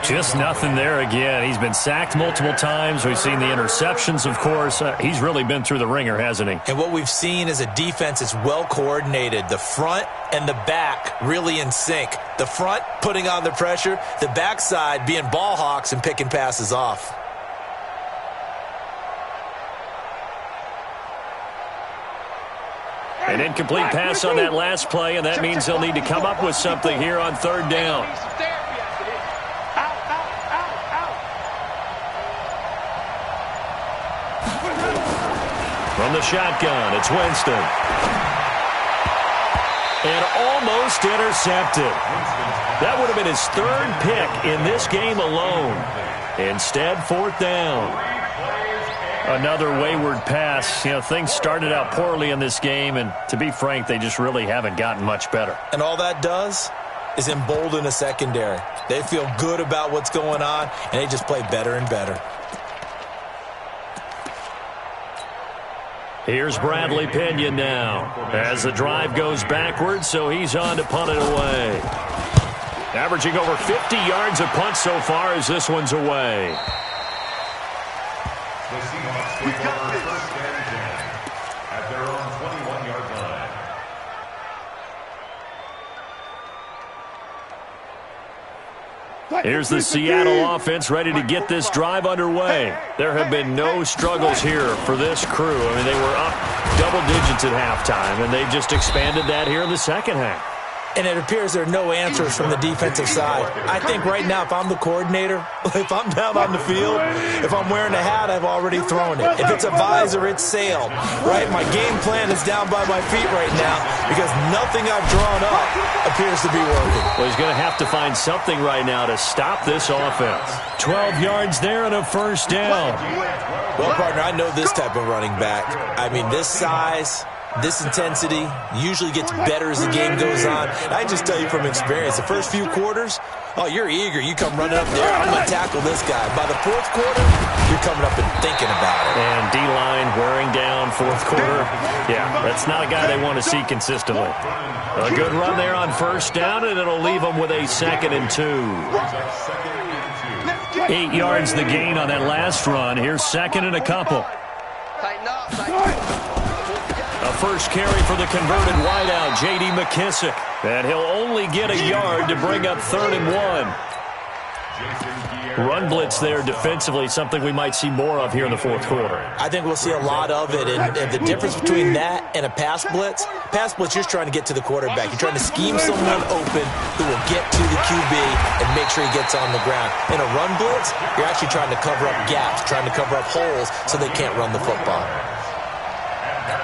Just nothing there again. He's been sacked multiple times. We've seen the interceptions, of course. He's really been through the ringer, hasn't he? And what we've seen is a defense that's well coordinated. The front and the back really in sync. The front putting on the pressure, the backside being ball hawks and picking passes off. An incomplete pass on that last play, and that means they'll need to come up with something here on 3rd down. From the shotgun, it's Winston. And almost intercepted. That would have been his 3rd pick in this game alone. Instead, 4th down. Another wayward pass. You know, things started out poorly in this game, and to be frank, they just really haven't gotten much better. And all that does is embolden a secondary. They feel good about what's going on, and they just play better and better. Here's Bradley Pinion now as the drive goes backwards, so he's on to punt it away. Averaging over 50 yards a punt so far as this one's away. The Seahawks take over 1st and 10 at their own 21-yard line. Here's the Seattle offense ready to get this drive underway. There have been no struggles here for this crew. I mean, they were up double digits at halftime, and they've just expanded that here in the 2nd half. And it appears there are no answers from the defensive side. I think right now, if I'm the coordinator, if I'm down on the field, if I'm wearing a hat, I've already thrown it. If it's a visor, it's sailed. Right? My game plan is down by my feet right now because nothing I've drawn up appears to be working. Well, he's going to have to find something right now to stop this offense. 12 yards there and a 1st down. Well, partner, I know this type of running back. I mean, this size, this intensity usually gets better as the game goes on. And I just tell you from experience, the first few quarters, oh, you're eager. You come running up there. I'm going to tackle this guy. By the 4th quarter, you're coming up and thinking about it. And D-line wearing down 4th quarter. Yeah, that's not a guy they want to see consistently. A good run there on 1st down, and it'll leave them with a 2nd and 2. 8 yards the gain on that last run. Here's 2nd and a couple. A first carry for the converted wideout, J.D. McKissick. And he'll only get a yard to bring up 3rd and 1. Run blitz there defensively, something we might see more of here in the fourth quarter. I think we'll see a lot of it, and the difference between that and a pass blitz, you're just trying to get to the quarterback. You're trying to scheme someone open who will get to the QB and make sure he gets on the ground. In a run blitz, you're actually trying to cover up gaps, trying to cover up holes so they can't run the football.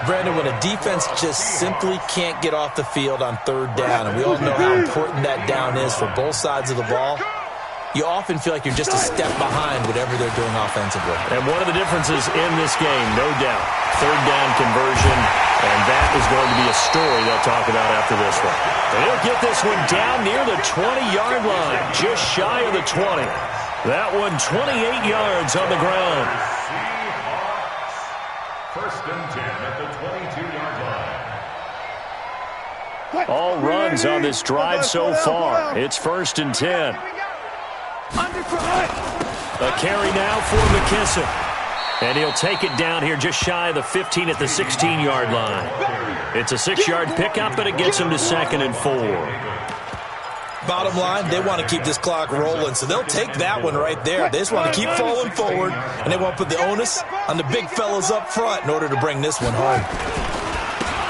Brandon, when a defense just simply can't get off the field on 3rd down, and we all know how important that down is for both sides of the ball, you often feel like you're just a step behind whatever they're doing offensively. And one of the differences in this game, no doubt, 3rd down conversion, and that is going to be a story they'll talk about after this one. They'll get this one down near the 20-yard line, just shy of the 20. That one 28 yards on the ground. First and 10 at the 22-yard line. All runs on this drive so far. It's 1st and 10. A carry now for McKissick. And he'll take it down here just shy of the 15 at the 16-yard line. It's a 6-yard pickup, but it gets him to 2nd and 4. Bottom line, they want to keep this clock rolling, so they'll take that one right there. They just want to keep falling forward, and they want to put the onus on the big fellas up front in order to bring this one home.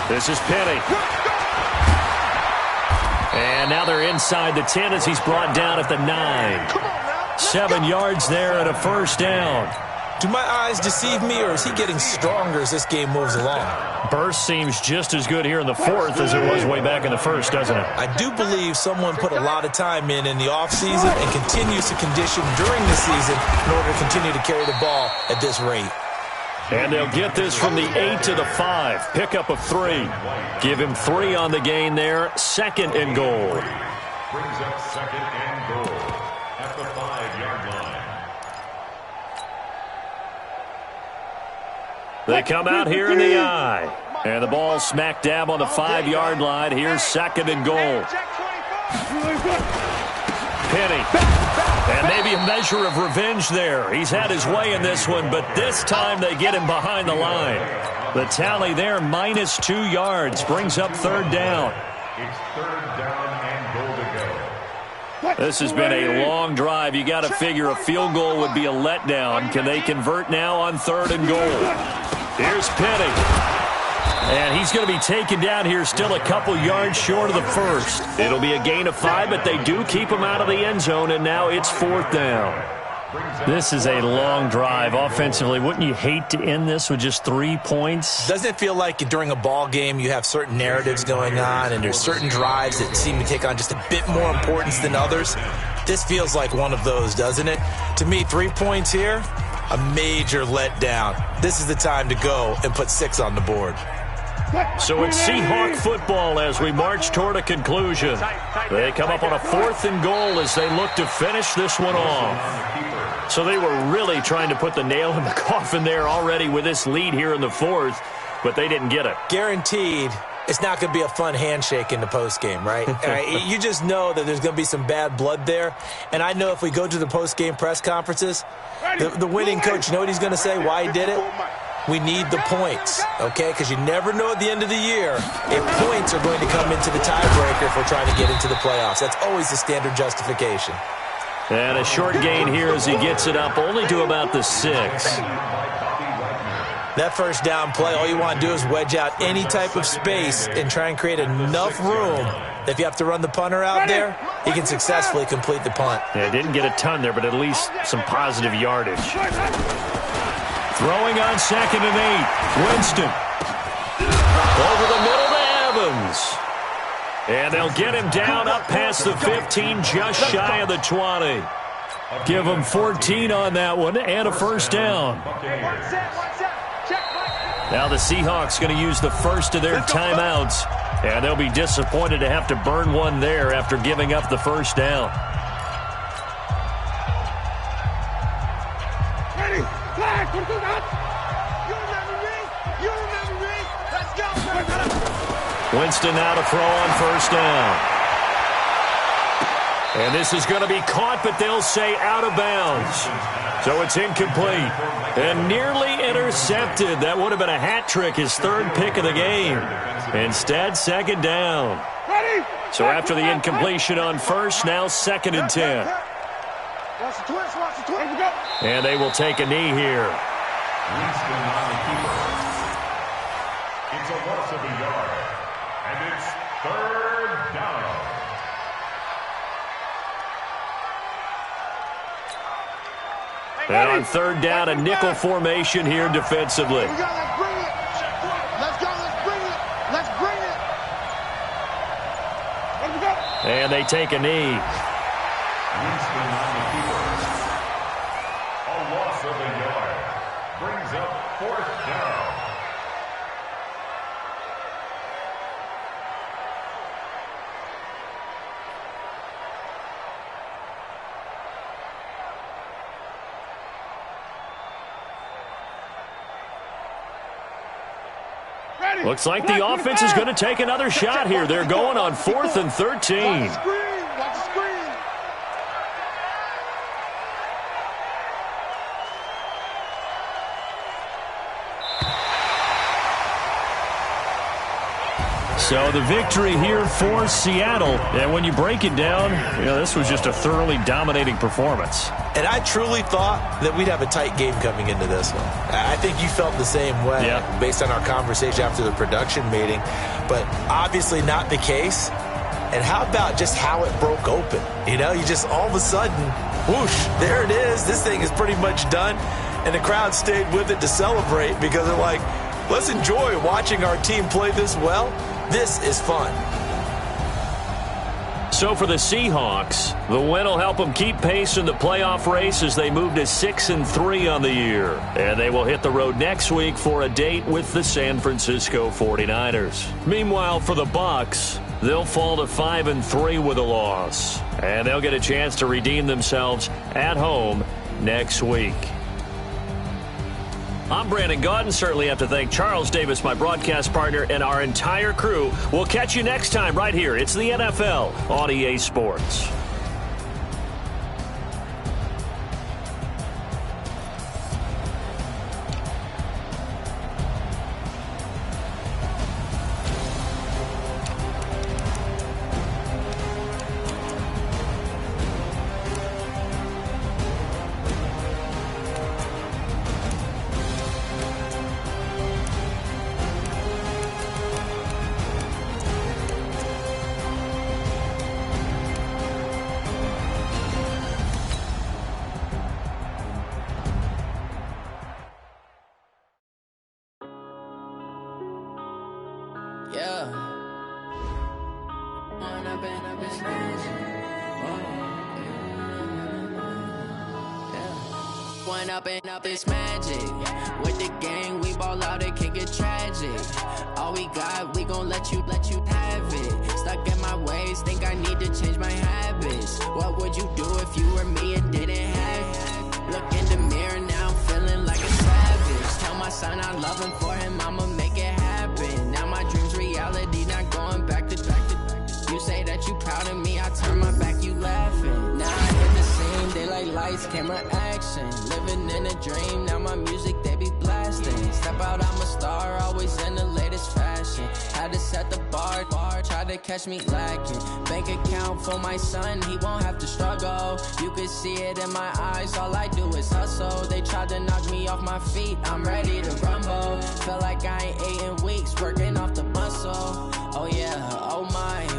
This is Penny. And now they're inside the 10 as he's brought down at the 9. 7 yards there and a 1st down. Do my eyes deceive me, or is he getting stronger as this game moves along? Burst seems just as good here in the 4th as it was way back in the 1st, doesn't it? I do believe someone put a lot of time in the offseason and continues to condition during the season in order to continue to carry the ball at this rate. And they'll get this from the 8 to the 5. Pickup of 3. Give him 3 on the gain there. 2nd and goal. Brings up 2nd and goal at the 5-yard line. They come out here in the I. And the ball smack dab on the 5-yard line. Here's 2nd and goal. Penny. And maybe a measure of revenge there. He's had his way in this one, but this time they get him behind the line. The tally there, minus 2 yards, brings up 3rd down. It's 3rd down and goal to go. This has been a long drive. You got to figure a field goal would be a letdown. Can they convert now on 3rd and goal? Here's Penny. And he's going to be taken down here still a couple yards short of the 1st. It'll be a gain of 5, but they do keep him out of the end zone, and now it's 4th down. This is a long drive offensively. Wouldn't you hate to end this with just 3 points? Doesn't it feel like during a ball game you have certain narratives going on and there's certain drives that seem to take on just a bit more importance than others? This feels like one of those, doesn't it? To me, 3 points here, a major letdown. This is the time to go and put 6 on the board. So it's Seahawk football as we march toward a conclusion. They come up on a 4th and goal as they look to finish this one off. So they were really trying to put the nail in the coffin there already with this lead here in the 4th, but they didn't get it. Guaranteed it's not going to be a fun handshake in the postgame, right? You just know that there's going to be some bad blood there. And I know if we go to the postgame press conferences, the winning coach, you know what he's going to say, why he did it? We need the points, okay? Because you never know at the end of the year if points are going to come into the tiebreaker if we're trying to get into the playoffs. That's always the standard justification. And a short gain here as he gets it up only to about the 6. That 1st down play, all you want to do is wedge out any type of space and try and create enough room that if you have to run the punter out there, he can successfully complete the punt. Yeah, didn't get a ton there, but at least some positive yardage. Throwing on 2nd and 8. Winston. Over the middle to Evans. And they'll get him down up past the 15, just shy of the 20. Give him 14 on that one and a 1st down. Now the Seahawks going to use the first of their timeouts, and they'll be disappointed to have to burn one there after giving up the 1st down. Winston now to throw on 1st down. And this is going to be caught, but they'll say out of bounds. So it's incomplete and nearly intercepted. That would have been a hat trick, his third pick of the game. Instead, second down. So after the incompletion on first, now 2nd and 10. Watch the twist, watch the twist. And they will take a knee here. Winston on the keeper. It's a loss of a yard. And it's 3rd down. And on 3rd down, a nickel formation here defensively. Let's bring it. Let's go, let's bring it. Let's bring it. And they take a knee. Winston on the keeper. A loss of a yard. Brings up 4th down. Looks like the offense is going to take another shot here. They're going on 4th and 13. Watch the screen, watch the screen. So the victory here for Seattle. And when you break it down, this was just a thoroughly dominating performance. And I truly thought that we'd have a tight game coming into this one. I think you felt the same way based on our conversation after the production meeting. But obviously not the case. And how about just how it broke open? You just all of a sudden, whoosh, there it is. This thing is pretty much done. And the crowd stayed with it to celebrate because they're like, let's enjoy watching our team play this well. This is fun. So for the Seahawks, the win will help them keep pace in the playoff race as they move to 6-3 on the year. And they will hit the road next week for a date with the San Francisco 49ers. Meanwhile, for the Bucs, they'll fall to 5-3 with a loss. And they'll get a chance to redeem themselves at home next week. I'm Brandon Gaudin. Certainly have to thank Charles Davis, my broadcast partner, and our entire crew. We'll catch you next time right here. It's the NFL on EA Sports. Up this magic with the gang, we ball out, it can get tragic. All we got, we gon' let you have it. Stuck in my ways, think I need to change my habits. What would you do if you were me and didn't have it? Look in the mirror now, I'm feeling like a savage. Tell my son I love him, for him I'ma make it happen. Now my dreams reality, not going back to. You say that you proud of me, I turn my back, you laughing. Now I hit the scene, daylight lights, camera action. Living in a dream, now my music, they be blasting. Step out, I'm a star, always in the latest fashion. Had to set the bar, try to catch me lacking. Bank account for my son, he won't have to struggle. You could see it in my eyes, all I do is hustle. They tried to knock me off my feet, I'm ready to rumble. Feel like I ain't ate in weeks, working off the muscle. Oh yeah, oh my.